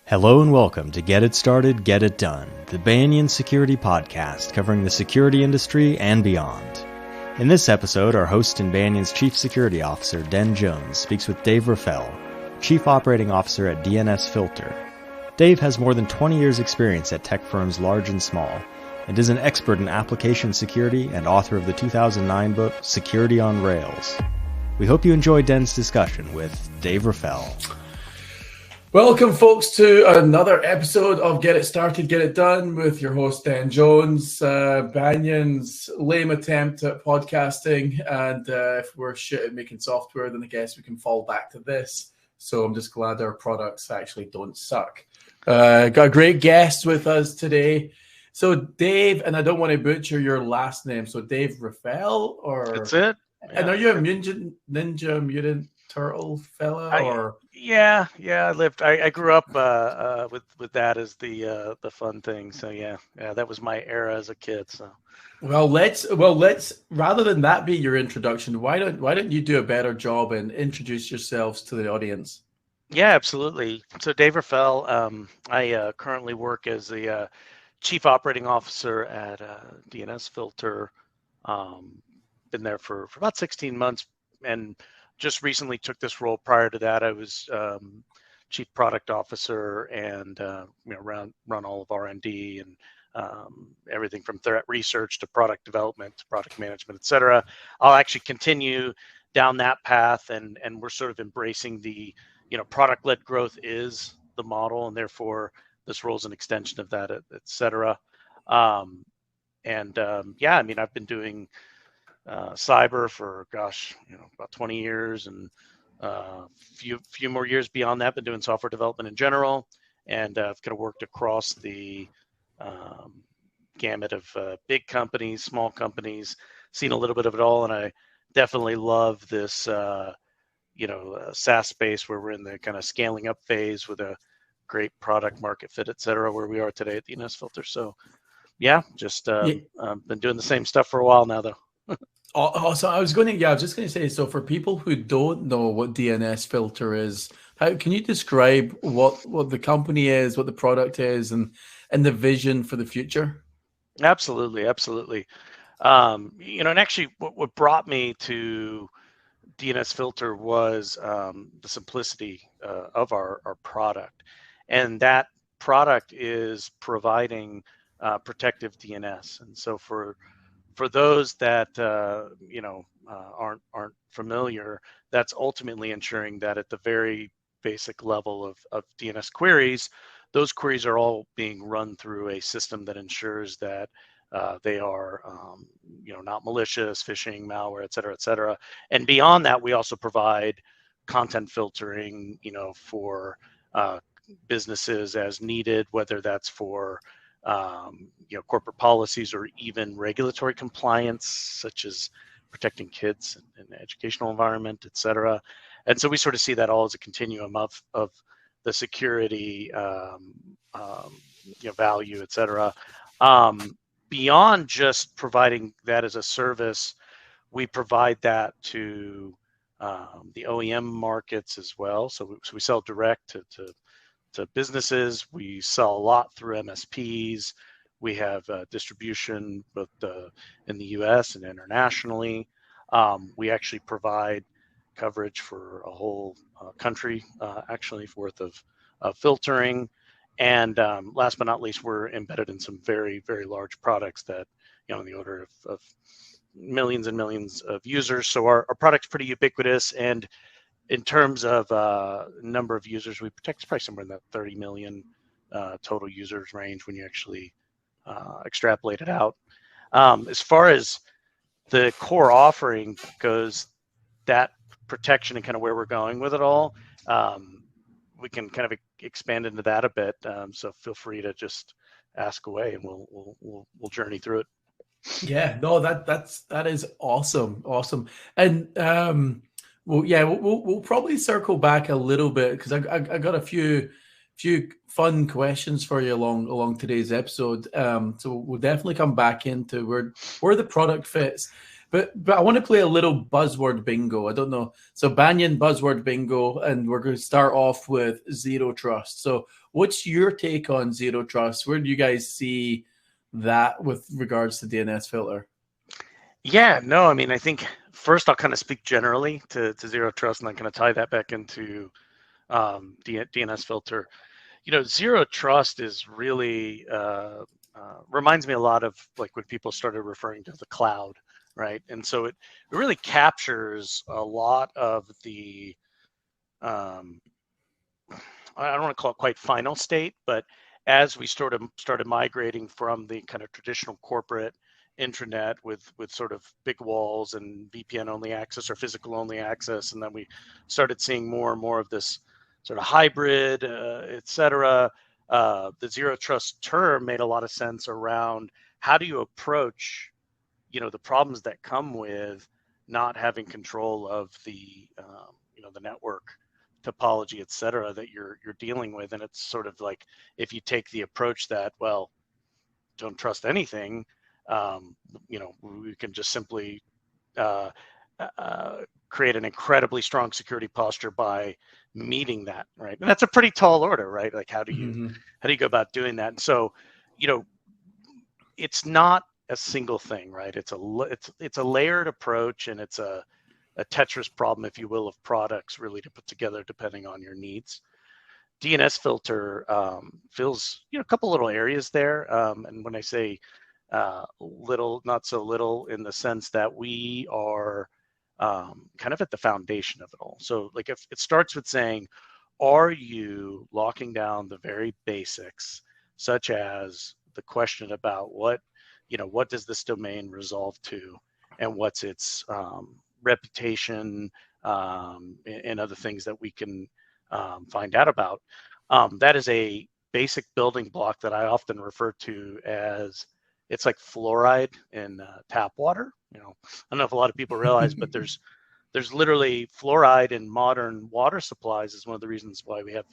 Hello and welcome to Get It Started, Get It Done, the Banyan Security podcast covering the security industry and beyond. In this episode, our host and Banyan's Chief Security Officer, Den Jones, speaks with Dave Raphael, Chief Operating Officer at DNSFilter. Dave has more than 20 years' experience at tech firms large and small, and is an expert in application security and author of the 2009 book, Security on Rails. We hope you enjoy Den's discussion with Dave Raphael. Welcome, folks, to another episode of Get It Started, Get It Done with your host, Dan Jones. Banyan's lame attempt at podcasting, and if we're shit at making software, then I guess we can fall back to this. So I'm just glad our products actually don't suck. Got a great guest with us today. So Dave, and I don't want to butcher your last name, so Dave Raphael, or... That's it. Yeah. And are you a Ninja Mutant Turtle fella, or... Yeah. I grew up with that as the fun thing. So yeah, that was my era as a kid. So well, let's rather than that be your introduction, why don't you do a better job and introduce yourselves to the audience? Yeah, absolutely. So Dave Raphael, I currently work as the Chief Operating Officer at DNSFilter. Been there for about 16 months, and just recently took this role. Prior to that, I was Chief Product Officer and run all of R&D and everything from threat research to product development to product management, et cetera. I'll actually continue down that path, and we're sort of embracing the product-led growth is the model, and therefore this role is an extension of that, et cetera. I've been doing cyber for about 20 years, and few more years beyond that, been doing software development in general, and I've kind of worked across the gamut of big companies, small companies, seen a little bit of it all, and I definitely love this SaaS space where we're in the kind of scaling up phase with a great product market fit, et cetera, where we are today at DNSFilter. So yeah, just been doing the same stuff for a while now, though. So I was just going to say, so for people who don't know what DNSFilter is, can you describe what the company is, what the product is, and the vision for the future? Absolutely. And actually what brought me to DNSFilter was the simplicity of our product. And that product is providing protective DNS. And so for those that aren't familiar, that's ultimately ensuring that at the very basic level of DNS queries, those queries are all being run through a system that ensures that they are not malicious, phishing, malware, et cetera. And beyond that, we also provide content filtering, for businesses as needed, whether that's for corporate policies or even regulatory compliance, such as protecting kids in the educational environment, et cetera. And so we sort of see that all as a continuum of the security value, et cetera. Beyond just providing that as a service, we provide that to the OEM markets as well. So we sell direct to businesses. We sell a lot through MSPs. We have distribution both in the US and internationally. We actually provide coverage for a whole country, worth of filtering. And last but not least, we're embedded in some very, very large products that, in the order of millions and millions of users. So our product's pretty ubiquitous. And in terms of number of users, we protect probably somewhere in that 30 million total users range when you actually extrapolate it out. As far as the core offering goes, that protection and kind of where we're going with it all, we can kind of expand into that a bit. So feel free to just ask away, and we'll journey through it. Yeah, no, that is awesome, and we'll probably circle back a little bit because I got a few fun questions for you along today's episode. So we'll definitely come back into where the product fits. But I want to play a little buzzword bingo. I don't know. So Banyan buzzword bingo, and we're going to start off with zero trust. So what's your take on zero trust? Where do you guys see that with regards to DNSFilter? Yeah, no, I mean, I think first I'll kind of speak generally to zero trust, and then kind of tie that back into DNSFilter. Zero trust is really reminds me a lot of like when people started referring to the cloud, right? And so it really captures a lot of the I don't want to call it quite final state, but as we started migrating from the kind of traditional corporate intranet with sort of big walls and VPN only access or physical only access, and then we started seeing more and more of this sort of hybrid, et cetera. The zero trust term made a lot of sense around how do you approach, the problems that come with not having control of the, the network topology, et cetera, that you're dealing with. And it's sort of like, if you take the approach that, well, don't trust anything, we can just simply create an incredibly strong security posture by meeting that, right? And that's a pretty tall order, right? Like how do you go about doing that? And so, it's not a single thing, right? It's a layered approach, and it's a Tetris problem, if you will, of products really to put together depending on your needs. DNSFilter fills a couple little areas there, and when I say little, not so little, in the sense that we are kind of at the foundation of it all. So like if it starts with saying, are you locking down the very basics, such as the question about what does this domain resolve to, and what's its reputation, and other things that we can find out about. That is a basic building block that I often refer to as, it's like fluoride in tap water. I don't know if a lot of people realize, but there's literally fluoride in modern water supplies is one of the reasons why we have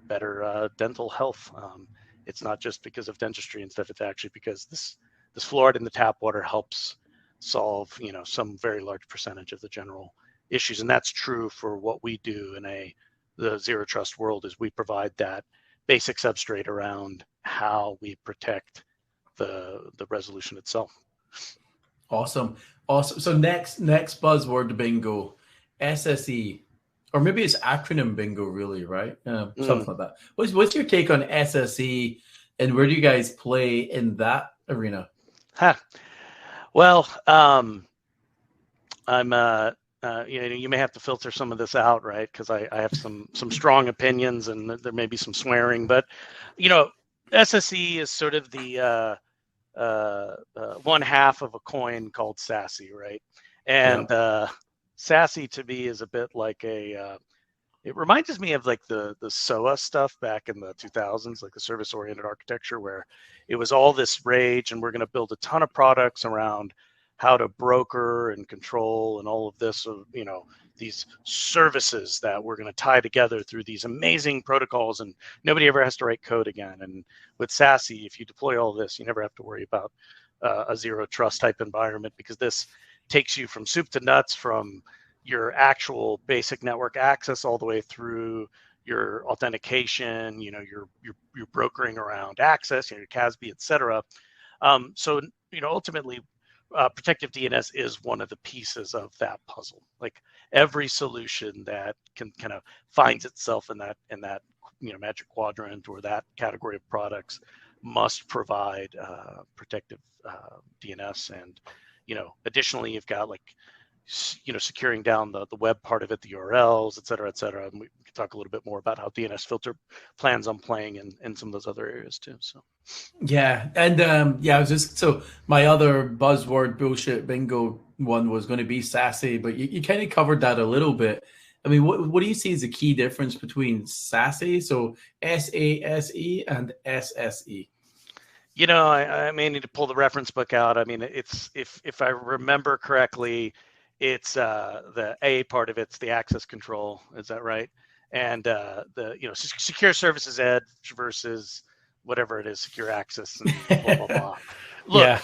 better dental health. It's not just because of dentistry and stuff. It's actually because this fluoride in the tap water helps solve, some very large percentage of the general issues. And that's true for what we do in the zero trust world, is we provide that basic substrate around how we protect the resolution itself. Awesome. So next buzzword bingo, SSE, or maybe it's acronym bingo, really, right? Something like that. What's your take on SSE, and where do you guys play in that arena? Well, I'm you may have to filter some of this out, right? Because I have some strong opinions, and there may be some swearing, but SSE is sort of the one half of a coin called SASE, right? And SASE to me is a bit like it reminds me of like the SOA stuff back in the 2000s, like the service-oriented architecture, where it was all this rage, and we're going to build a ton of products around how to broker and control and all of this, these services that we're going to tie together through these amazing protocols, and nobody ever has to write code again. And with SASE, if you deploy all this, you never have to worry about a zero trust type environment, because this takes you from soup to nuts, from your actual basic network access all the way through your authentication, your brokering around access, your CASB, et cetera. So, ultimately, protective DNS is one of the pieces of that puzzle. Like every solution that can kind of finds itself in that magic quadrant or that category of products must provide protective DNS. And additionally, you've got like securing down the web part of it, the URLs, et cetera, et cetera. And we can talk a little bit more about how DNSFilter plans on playing in some of those other areas too. So. Yeah, and I was so my other buzzword bullshit bingo one was going to be SASE, but you kind of covered that a little bit. I mean, what do you see as the key difference between SASE, so SASE, and SSE? I may need to pull the reference book out. I mean, it's if I remember correctly, it's the A part of it's the access control. Is that right? And the secure services edge versus whatever it is, secure access and blah blah blah. Look,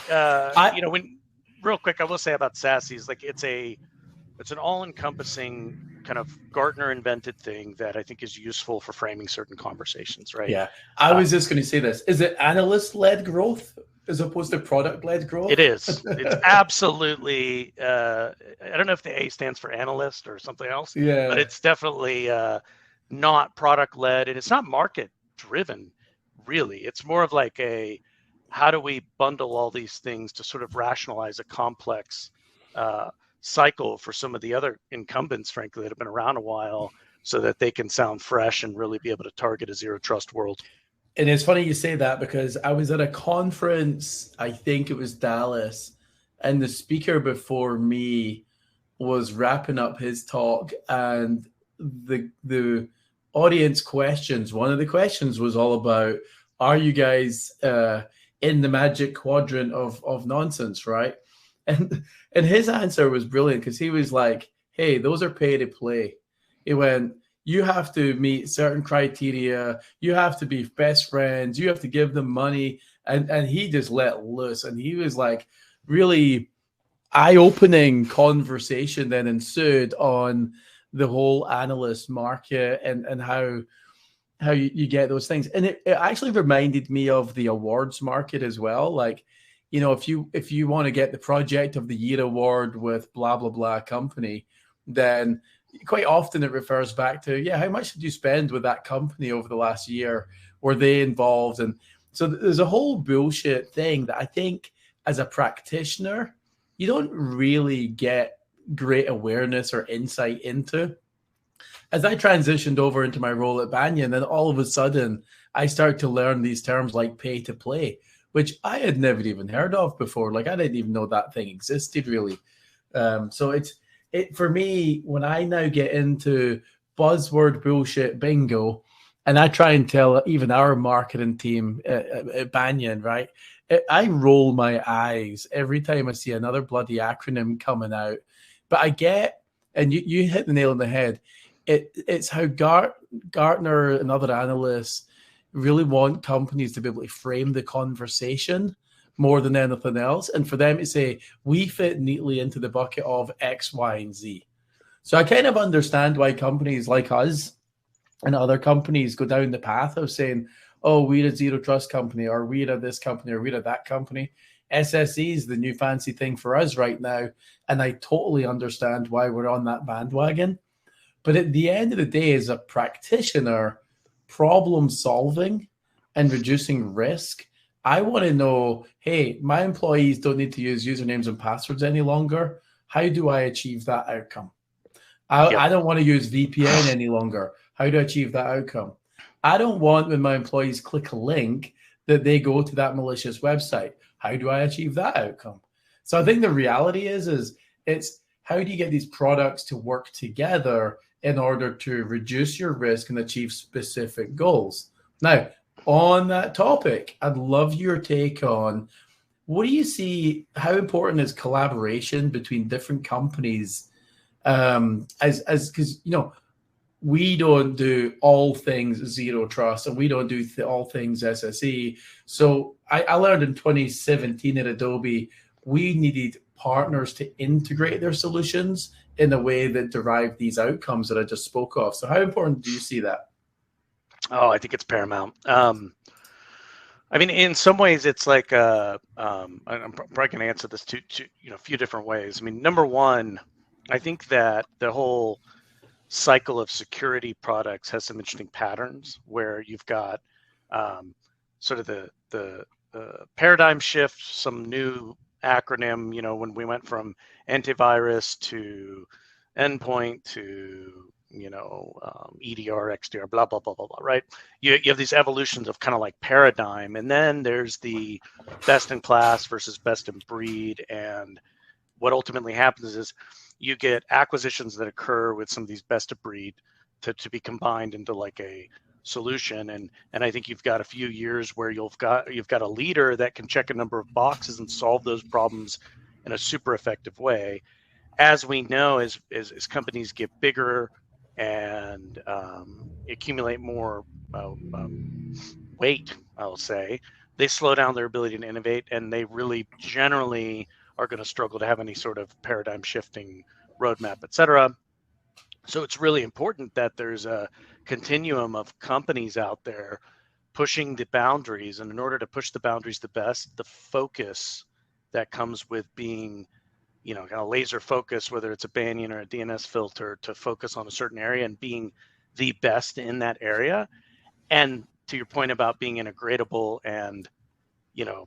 real quick, I will say about SASE is like it's an all-encompassing kind of Gartner invented thing that I think is useful for framing certain conversations, right? Yeah, I was just going to say this. Is it analyst-led growth as opposed to product-led growth? It is. It's absolutely, I don't know if the A stands for analyst or something else, Yeah. but it's definitely not product-led, and it's not market-driven, really. It's more of like how do we bundle all these things to sort of rationalize a complex cycle for some of the other incumbents, frankly, that have been around a while, so that they can sound fresh and really be able to target a zero trust world. And it's funny you say that because I was at a conference, I think it was Dallas, and the speaker before me was wrapping up his talk, and the audience questions, one of the questions was all about, are you guys in the magic quadrant of nonsense, right? And his answer was brilliant because he was like, hey, those are pay to play. He went, you have to meet certain criteria. You have to be best friends. You have to give them money. And he just let loose. And he was like really eye-opening conversation then ensued on the whole analyst market and how you get those things. And it actually reminded me of the awards market as well. Like, you know, if you want to get the project of the year award with blah, blah, blah company, then quite often it refers back to, yeah, how much did you spend with that company over the last year? Were they involved? And so there's a whole bullshit thing that I think as a practitioner, you don't really get great awareness or insight into. As I transitioned over into my role at Banyan, then all of a sudden I started to learn these terms like pay to play, which I had never even heard of before. Like I didn't even know that thing existed really. So it for me, when I now get into buzzword bullshit bingo, and I try and tell even our marketing team at Banyan, right? I roll my eyes every time I see another bloody acronym coming out. But I get, and you hit the nail on the head, it's how Gartner and other analysts really want companies to be able to frame the conversation more than anything else. And for them to say, we fit neatly into the bucket of X, Y, and Z. So I kind of understand why companies like us and other companies go down the path of saying, oh, we're a zero trust company, or we're a this company, or we're a that company. SSE is the new fancy thing for us right now. And I totally understand why we're on that bandwagon. But at the end of the day, as a practitioner, problem solving and reducing risk, I want to know, hey, my employees don't need to use usernames and passwords any longer. How do I achieve that outcome? I don't want to use VPN any longer. How do I achieve that outcome? I don't want when my employees click a link that they go to that malicious website. How do I achieve that outcome? So I think the reality is it's how do you get these products to work together in order to reduce your risk and achieve specific goals? Now, on that topic, I'd love your take on what do you see, how important is collaboration between different companies because, you know, we don't do all things zero trust and we don't do all things SSE. So I learned in 2017 at Adobe, we needed partners to integrate their solutions in a way that derive these outcomes that I just spoke of. So how important do you see that? Oh, I think it's paramount. I mean, in some ways, it's like I'm probably going to answer this to a few different ways. I mean, number one, I think that the whole cycle of security products has some interesting patterns where you've got sort of the paradigm shift, some new acronym. You know, when we went from antivirus to endpoint to EDR, XDR, blah, blah, blah, blah, blah, right? You have these evolutions of kind of like paradigm, and then there's the best in class versus best in breed. And what ultimately happens is you get acquisitions that occur with some of these best of breed to be combined into like a solution. And I think you've got a few years where you've got a leader that can check a number of boxes and solve those problems in a super effective way. As we know, as companies get bigger and accumulate more weight, I'll say, they slow down their ability to innovate, and they really generally are going to struggle to have any sort of paradigm shifting roadmap, et cetera. So it's really important that there's a continuum of companies out there pushing the boundaries. And in order to push the boundaries the best, the focus that comes with being, kind of laser focus, whether it's a Banyan or a DNSFilter, to focus on a certain area and being the best in that area. And to your point about being integratable and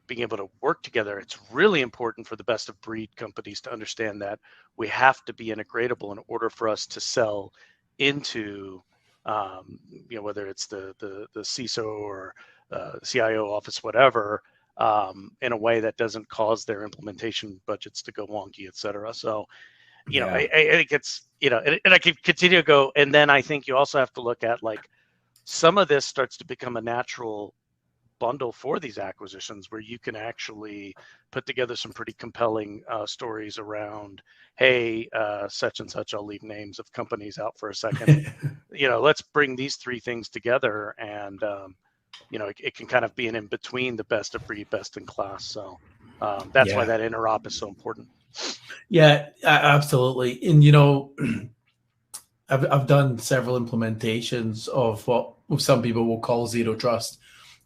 being able to work together, it's really important for the best of breed companies to understand that we have to be integratable in order for us to sell into, whether it's the CISO or CIO office, whatever, in a way that doesn't cause their implementation budgets to go wonky, et cetera. So, I think it's, and I can continue to go. And then I think you also have to look at, like, some of this starts to become a natural bundle for these acquisitions, where you can actually put together some pretty compelling stories around, hey, such and such, I'll leave names of companies out for a second. Let's bring these three things together, and it can kind of be an in between the best of breed, best in class. So that's why that interop is so important. Yeah, absolutely. And I've done several implementations of what some people will call zero trust.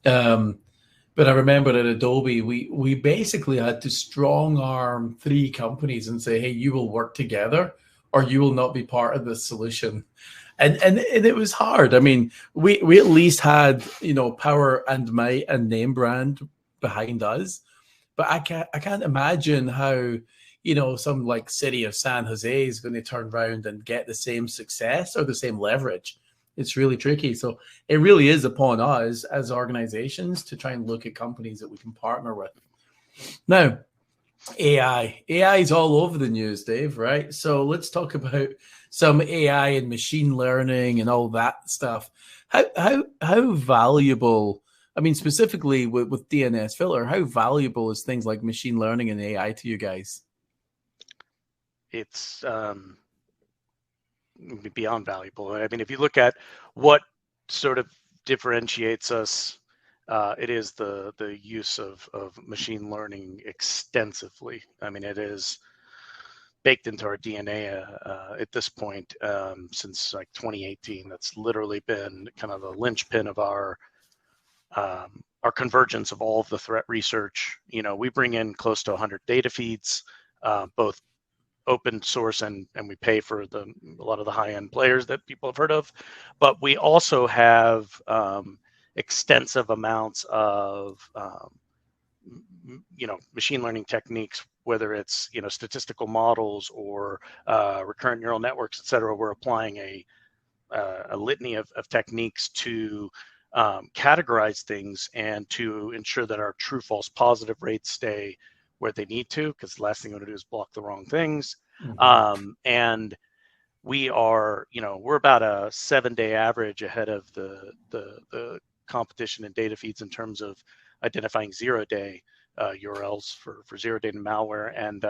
But I remember at Adobe, we basically had to strong arm three companies and say, hey, you will work together or you will not be part of this solution. And it was hard. I mean, we at least had, power and might and name brand behind us. But I can't imagine how, some like city of San Jose is going to turn around and get the same success or the same leverage. It's really tricky. So it really is upon us as organizations to try and look at companies that we can partner with. Now, AI is all over the news, Dave, right? So let's talk about some AI and machine learning and all that stuff. How valuable, I mean, specifically with DNSFilter, how valuable is things like machine learning and AI to you guys? It's beyond valuable. I mean, if you look at what sort of differentiates us, it is the use of machine learning extensively. I mean, it is baked into our DNA at this point since like 2018. That's literally been kind of the linchpin of our convergence of all of the threat research. We bring in close to 100 data feeds, both open source and we pay for a lot of the high-end players that people have heard of, but we also have extensive amounts of machine learning techniques, whether it's statistical models or recurrent neural networks, et cetera. We're applying a litany of techniques to categorize things and to ensure that our true false positive rates stay where they need to, because the last thing we want to do is block the wrong things. Mm-hmm. And we are, we're about a 7-day average ahead of the competition in data feeds in terms of identifying 0-day URLs for 0-day malware. And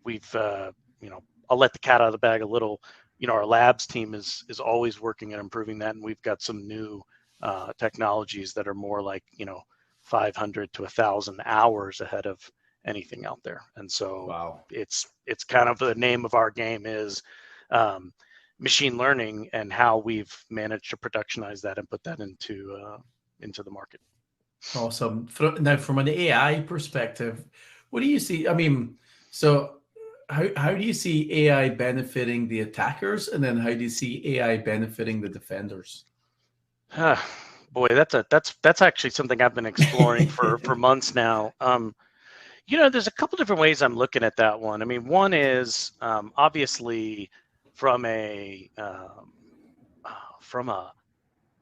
we've, I'll let the cat out of the bag a little. Our labs team is always working at improving that, and we've got some new technologies that are more like 500 to 1,000 hours ahead of anything out there. And so wow. It's kind of the name of our game is machine learning, and how we've managed to productionize that and put that into the market. Awesome. Now, from an AI perspective, what do you see? I mean, so how do you see AI benefiting the attackers, and then how do you see AI benefiting the defenders? Boy, that's actually something I've been exploring for months now. There's a couple different ways I'm looking at that one. I mean, one is obviously from a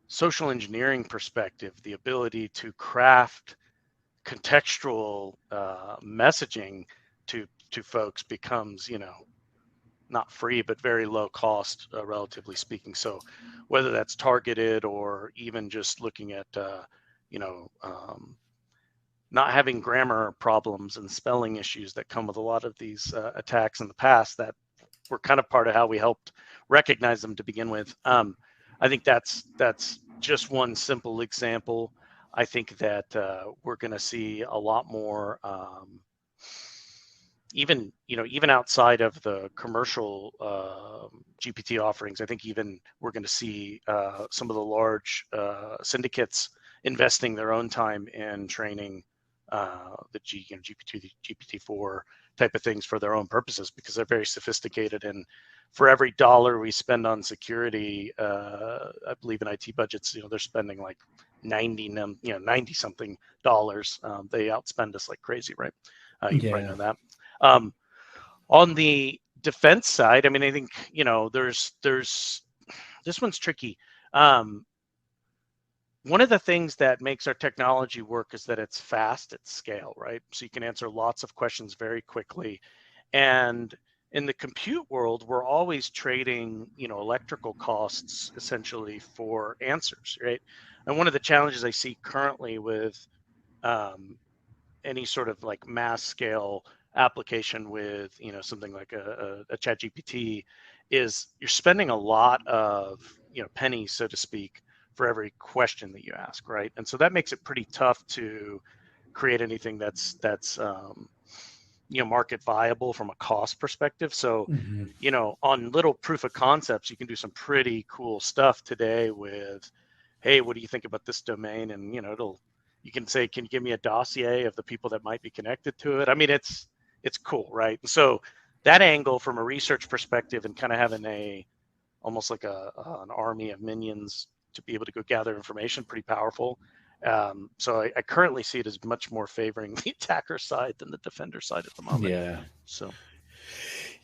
social engineering perspective, the ability to craft contextual messaging to folks becomes, not free, but very low cost, relatively speaking. So whether that's targeted or even just looking at, not having grammar problems and spelling issues that come with a lot of these attacks in the past that were kind of part of how we helped recognize them to begin with. I think that's just one simple example. I think that we're going to see a lot more even outside of the commercial GPT offerings, I think even we're going to see some of the large syndicates investing their own time in training the GPT, GPT-4 type of things for their own purposes, because they're very sophisticated. And for every dollar we spend on security, I believe in IT budgets, they're spending like 90 something dollars. They outspend us like crazy, right? You probably know that. On the defense side, I mean, I think there's this one's tricky. One of the things that makes our technology work is that it's fast at scale, right? So you can answer lots of questions very quickly. And in the compute world, we're always trading, electrical costs essentially for answers, right? And one of the challenges I see currently with any sort of like mass scale application with, something like a chat GPT is you're spending a lot of, pennies, so to speak, for every question that you ask, right? And so that makes it pretty tough to create anything that's market viable from a cost perspective. So, on little proof of concepts, you can do some pretty cool stuff today with, hey, what do you think about this domain? And you can say, can you give me a dossier of the people that might be connected to it? I mean, it's cool, right? And so that angle from a research perspective and kind of having almost like an army of minions to be able to go gather information, pretty powerful. So I currently see it as much more favoring the attacker side than the defender side at the moment. Yeah. So.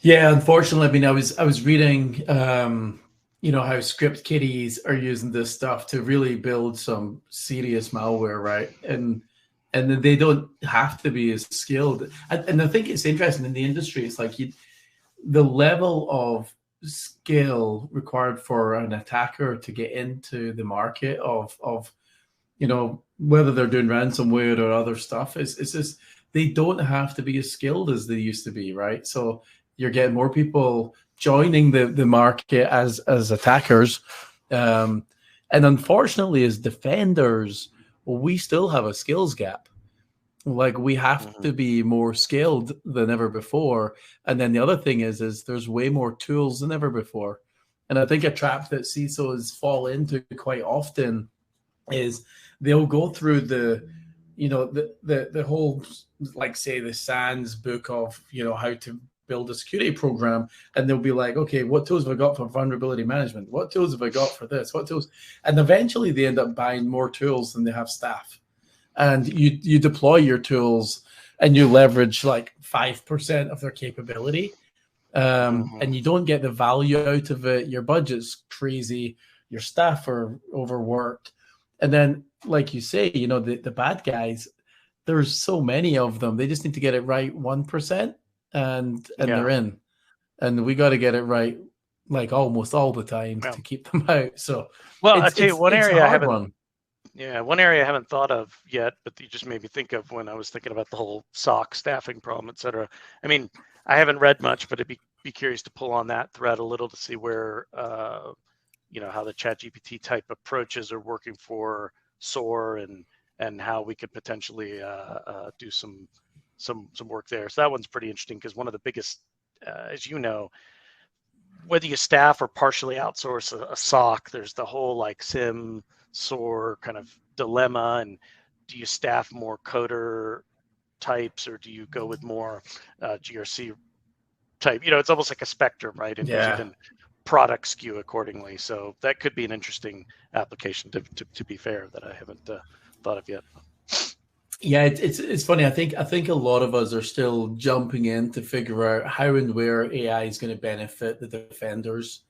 Yeah, unfortunately, I mean, I was reading, how script kiddies are using this stuff to really build some serious malware, right? And they don't have to be as skilled. And I think it's interesting in the industry. It's like the level of skill required for an attacker to get into the market of whether they're doing ransomware or other stuff is just, they don't have to be as skilled as they used to be, right? So you're getting more people joining the market as attackers, and unfortunately as defenders, we still have a skills gap. Like we have to be more skilled than ever before. And then the other thing is there's way more tools than ever before. And I think a trap that CISOs fall into quite often is they'll go through the whole, like say the SANS book of, how to build a security program. And they'll be like, okay, what tools have I got for vulnerability management? What tools have I got for this? What tools? And eventually they end up buying more tools than they have staff. And you deploy your tools and you leverage like 5% of their capability, and you don't get the value out of it. Your budget's crazy. Your staff are overworked. And then, like you say, the bad guys, there's so many of them. They just need to get it right 1%, and they're in. And we got to get it right like almost all the time to keep them out. So, well, I'll tell you one area I haven't. One. Yeah, one area I haven't thought of yet, but you just made me think of when I was thinking about the whole SOC staffing problem, et cetera. I mean, I haven't read much, but I'd be curious to pull on that thread a little to see where, how the ChatGPT type approaches are working for SOAR and how we could potentially do some work there. So that one's pretty interesting because one of the biggest, as you know, whether you staff or partially outsource a SOC, there's the whole like SIM SOAR kind of dilemma. And do you staff more coder types or do you go with more GRC type? It's almost like a spectrum, right? And even product skew accordingly. So that could be an interesting application to be fair that I haven't thought of yet. Yeah, it's funny. I think a lot of us are still jumping in to figure out how and where AI is going to benefit the defenders.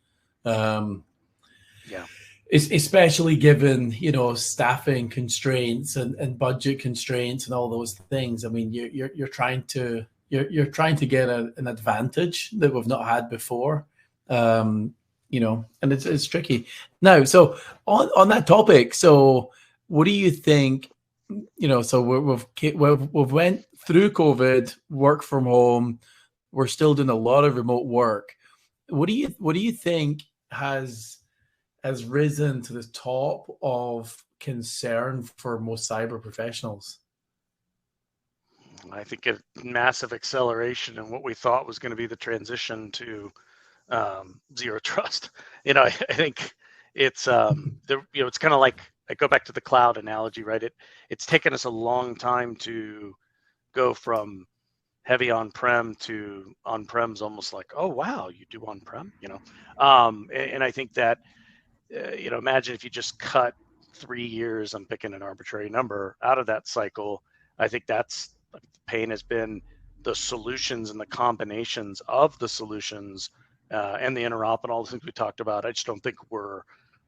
Especially given staffing constraints and budget constraints and all those things. I mean, you're trying to get an advantage that we've not had before. And it's tricky. Now, so on that topic, so what do you think? So we've went through COVID, work from home. We're still doing a lot of remote work. What do you think has risen to the top of concern for most cyber professionals? I think a massive acceleration in what we thought was going to be the transition to zero trust. I think it's it's kind of like, I go back to the cloud analogy, right? It's taken us a long time to go from heavy on-prem to on-prem's almost like, oh wow, you do on-prem, and I think that imagine if you just cut 3 years, I'm picking an arbitrary number, out of that cycle. I think that's the pain has been the solutions and the combinations of the solutions and the interop and all the things we talked about. I just don't think we're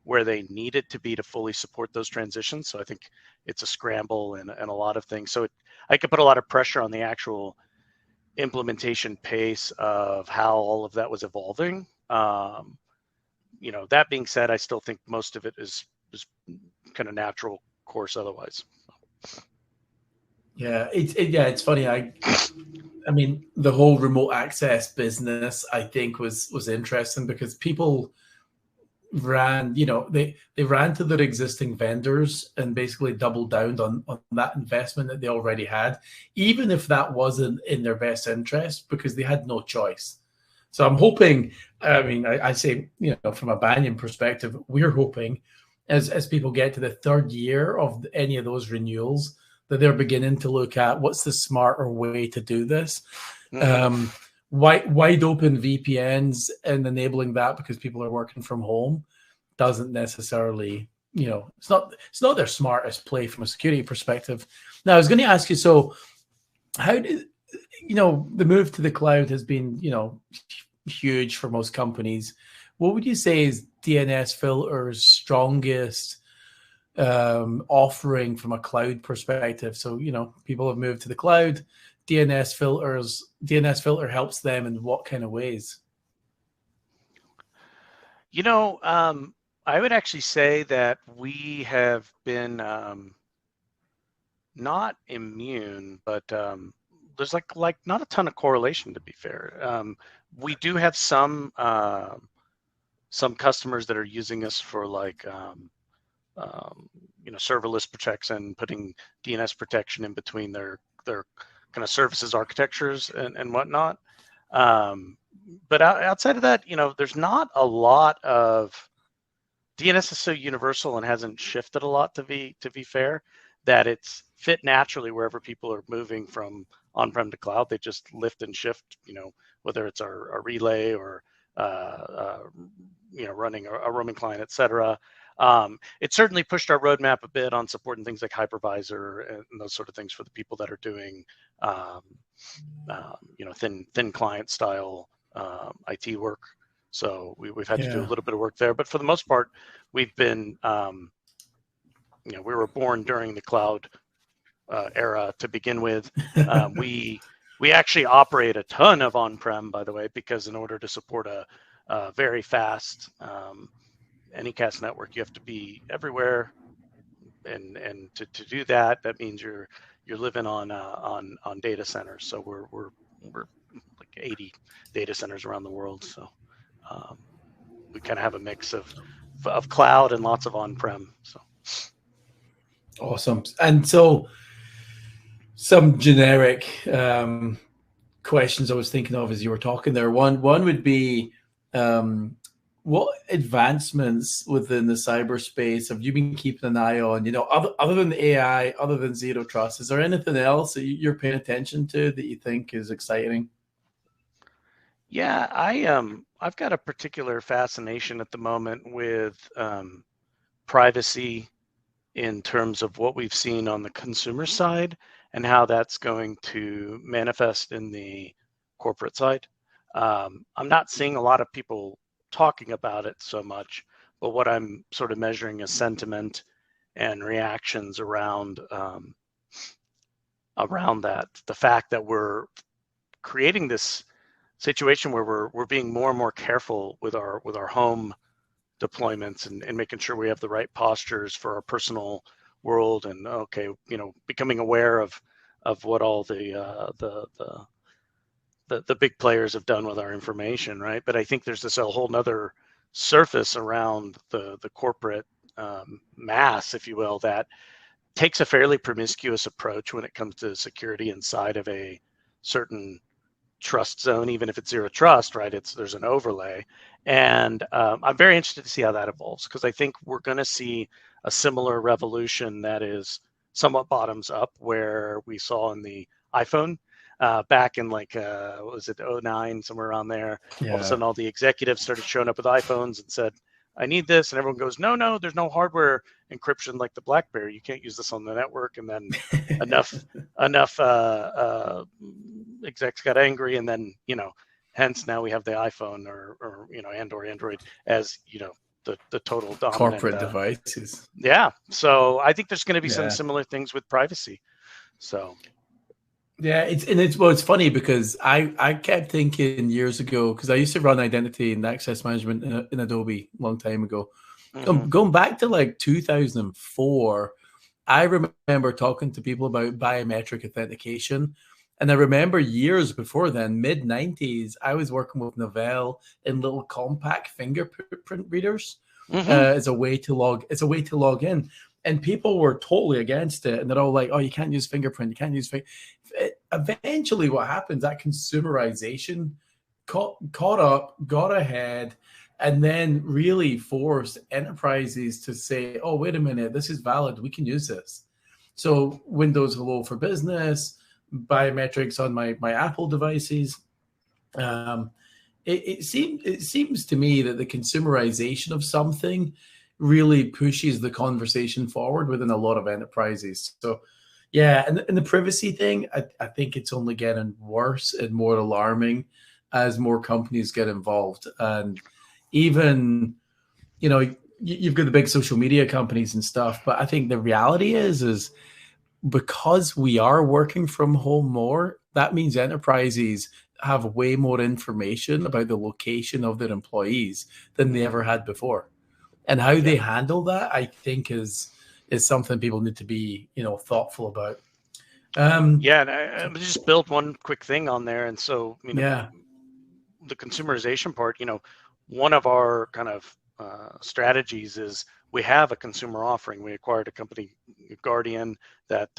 where they needed to be to fully support those transitions. So I think it's a scramble and a lot of things. So I could put a lot of pressure on the actual implementation pace of how all of that was evolving. That being said, I still think most of it is kind of natural course otherwise. Yeah, it's funny. I mean, the whole remote access business, I think, was interesting because people ran, they ran to their existing vendors and basically doubled down on that investment that they already had, even if that wasn't in their best interest, because they had no choice. So I'm hoping, I say, from a Banyan perspective, we're hoping as people get to the third year of any of those renewals, that they're beginning to look at what's the smarter way to do this. Mm-hmm. Wide open VPNs and enabling that because people are working from home doesn't necessarily, it's not their smartest play from a security perspective. Now, I was going to ask you, so how did, the move to the cloud has been, huge for most companies. What would you say is DNSFilter's strongest offering from a cloud perspective? So, people have moved to the cloud. DNSFilter helps them in what kind of ways? I would actually say that we have been not immune, but there's like not a ton of correlation, to be fair. We do have some customers that are using us for serverless protection, putting DNS protection in between their kind of services architectures and whatnot. But outside of that, there's not a lot of DNS is so universal and hasn't shifted a lot, to be fair, that it's fit naturally wherever people are moving from on-prem to cloud. They just lift and shift, whether it's a relay or running a roaming client, et cetera. It certainly pushed our roadmap a bit on supporting things like hypervisor and those sort of things for the people that are doing, thin client style IT work. So we've had to do a little bit of work there, but for the most part, we've been, we were born during the cloud era to begin with. We actually operate a ton of on-prem, by the way, because in order to support a very fast Anycast network, you have to be everywhere, and to do that means you're living on data centers. So we're like 80 data centers around the world. So we kind of have a mix of cloud and lots of on-prem. So awesome. And so some generic questions I was thinking of as you were talking there. One would be, what advancements within the cyberspace have you been keeping an eye on? Other than AI, other than zero trust, is there anything else that you're paying attention to that you think is exciting? Yeah, I've got a particular fascination at the moment with privacy in terms of what we've seen on the consumer side and how that's going to manifest in the corporate side. I'm not seeing a lot of people talking about it so much, but what I'm sort of measuring is sentiment and reactions around that. The fact that we're creating this situation where we're being more and more careful with our home deployments and making sure we have the right postures for our personal world, and becoming aware of what all the big players have done with our information, right? But I think there's this whole nother surface around the corporate mass, if you will, that takes a fairly promiscuous approach when it comes to security inside of a certain trust zone, even if it's zero trust, right? There's an overlay, and I'm very interested to see how that evolves, because I think we're going to see a similar revolution that is somewhat bottoms up, where we saw in the iPhone back in like what was it, 09, somewhere around there. All of a sudden, all the executives started showing up with iPhones and said, I need this, and everyone goes, no, there's no hardware encryption like the BlackBerry. You can't use this on the network. And then enough execs got angry, and then hence now we have the iPhone or and or Android as the total dominant corporate devices. Yeah, so I think there's going to be some similar things with privacy. So. Yeah, it's funny because I kept thinking years ago, because I used to run identity and access management in Adobe a long time ago. Mm-hmm. Going back to like 2004, I remember talking to people about biometric authentication. And I remember years before then, mid-90s, I was working with Novell in little compact fingerprint readers as a way to log in. And people were totally against it. And they're all like, oh, you can't use fingerprint. You can't use Eventually, what happens, that consumerization caught up, got ahead, and then really forced enterprises to say, oh, wait a minute, this is valid. We can use this. So Windows Hello for Business, biometrics on my Apple devices. It seems to me that the consumerization of something really pushes the conversation forward within a lot of enterprises. So, yeah, and the privacy thing, I think it's only getting worse and more alarming as more companies get involved. And even, you've got the big social media companies and stuff, but I think the reality is because we are working from home more, that means enterprises have way more information about the location of their employees than they ever had before. And how they handle that, I think, is something people need to be, thoughtful about. And I just build one quick thing on there. And so, the consumerization part, one of our kind of strategies is we have a consumer offering. We acquired a company, Guardian, that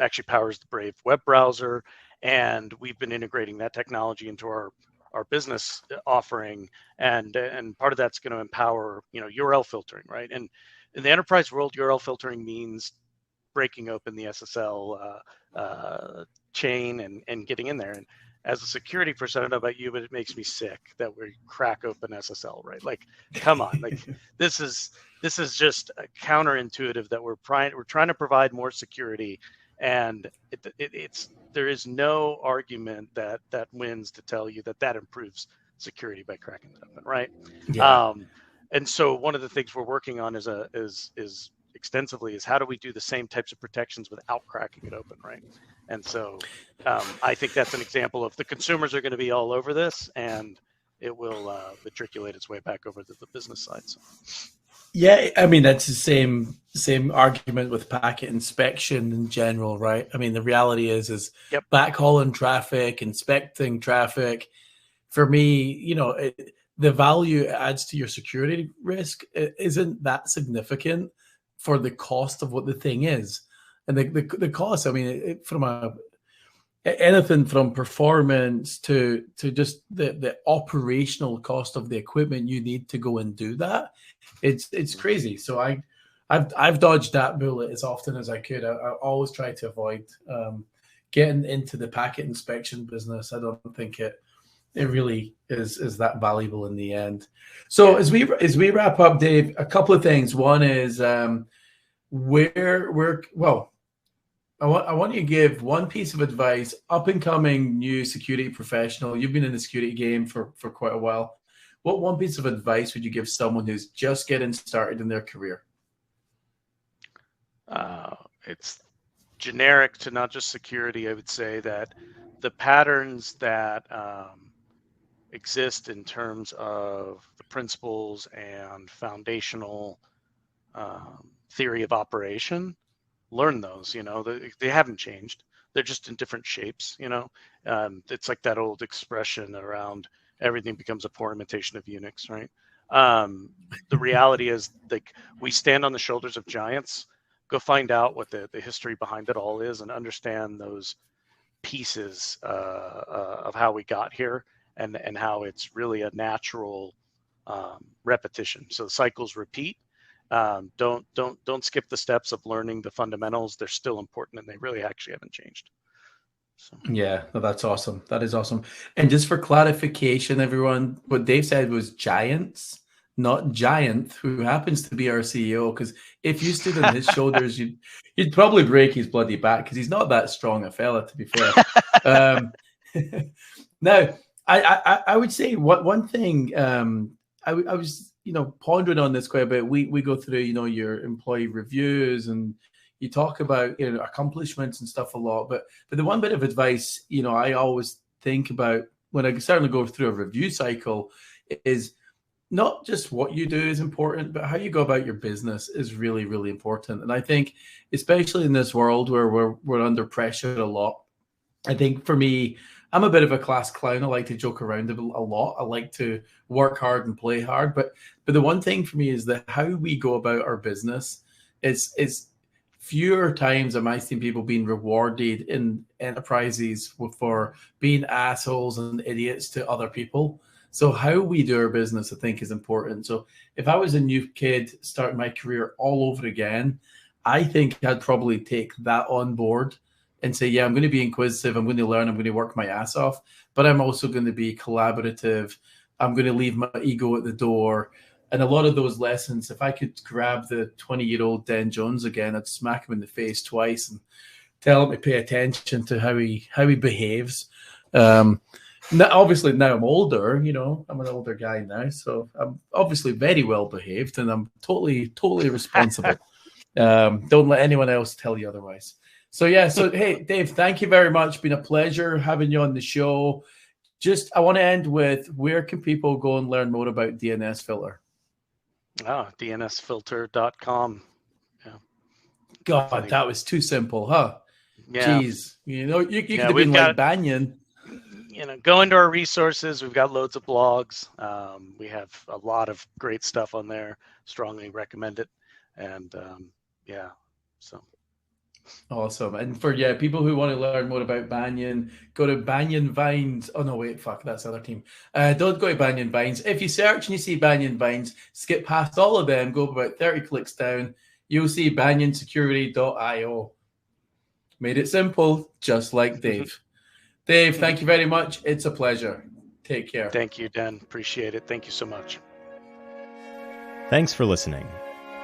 actually powers the Brave web browser. And we've been integrating that technology into our business offering. And part of that's going to empower, URL filtering, right? And in the enterprise world, URL filtering means breaking open the SSL chain and getting in there. And as a security person, I don't know about you, but it makes me sick that we crack open SSL, right? Like, come on, like this is just counterintuitive that we're trying to provide more security, and there is no argument that wins to tell you that improves security by cracking it open, right? Yeah. And so one of the things we're working on is extensively is how do we do the same types of protections without cracking it open, right? And so I think that's an example of the consumers are going to be all over this, and it will matriculate its way back over to the business side. So. Yeah, I mean, that's the same argument with packet inspection in general, right? I mean, the reality is backhauling traffic, inspecting traffic. For me, the value it adds to your security risk isn't that significant for the cost of what the thing is. And the cost, I mean, anything from performance to just the operational cost of the equipment you need to go and do that, it's crazy. So I've dodged that bullet as often as I could. I always try to avoid getting into the packet inspection business. I don't think it really is that valuable in the end. So as we wrap up, Dave, a couple of things. One is I want you to give one piece of advice, up and coming new security professional. You've been in the security game for quite a while. What one piece of advice would you give someone who's just getting started in their career? It's generic to not just security. I would say that the patterns that exist in terms of the principles and foundational theory of operation, learn those. They haven't changed. They're just in different shapes. It's like that old expression around everything becomes a poor imitation of Unix, right? The reality is, like, we stand on the shoulders of giants, go find out what the history behind it all is and understand those pieces of how we got here, and how it's really a natural repetition. So the cycles repeat. Don't skip the steps of learning the fundamentals. They're still important, and they really actually haven't changed. So. Yeah, no, that's awesome. That is awesome. And just for clarification, everyone, what Dave said was giants, not Giant, who happens to be our CEO. Because if you stood on his shoulders, you'd probably break his bloody back, because he's not that strong a fella, to be fair. Now, I would say one thing. I was pondering on this quite a bit. We go through your employee reviews, and you talk about accomplishments and stuff a lot. But the one bit of advice I always think about when I certainly go through a review cycle is not just what you do is important, but how you go about your business is really, really important. And I think, especially in this world where we're under pressure a lot, I think for me, I'm a bit of a class clown. I like to joke around a lot. I like to work hard and play hard. But the one thing for me is that how we go about our business is fewer times am I seeing people being rewarded in enterprises for being assholes and idiots to other people. So how we do our business, I think, is important. So if I was a new kid starting my career all over again, I think I'd probably take that on board and say, yeah, I'm going to be inquisitive. I'm going to learn. I'm going to work my ass off. But I'm also going to be collaborative. I'm going to leave my ego at the door. And a lot of those lessons, if I could grab the 20-year-old Dan Jones again, I'd smack him in the face twice and tell him to pay attention to how he behaves. Obviously, now I'm older. I'm an older guy now, so I'm obviously very well behaved, and I'm totally responsible. Don't let anyone else tell you otherwise. So yeah, hey, Dave, thank you very much. Been a pleasure having you on the show. I want to end with, where can people go and learn more about DNSFilter? DNSFilter.com. Yeah. God, that was too simple, huh? Yeah. Jeez, you could have been like Banyan. Go into our resources. We've got loads of blogs. We have a lot of great stuff on there. Strongly recommend it. And so. Awesome. And for people who want to learn more about Banyan, go to Banyan Vines. Oh no, wait, fuck, that's the other team. Don't go to Banyan Vines. If you search and you see Banyan Vines, skip past all of them, go about 30 clicks down, you'll see banyansecurity.io. Made it simple, just like Dave. Dave, thank you very much. It's a pleasure. Take care. Thank you, Dan. Appreciate it. Thank you so much. Thanks for listening.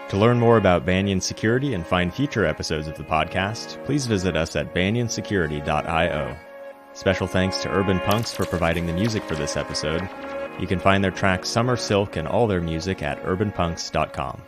To learn more about Banyan Security and find future episodes of the podcast, please visit us at banyansecurity.io. Special thanks to Urban Punks for providing the music for this episode. You can find their track Summer Silk and all their music at urbanpunks.com.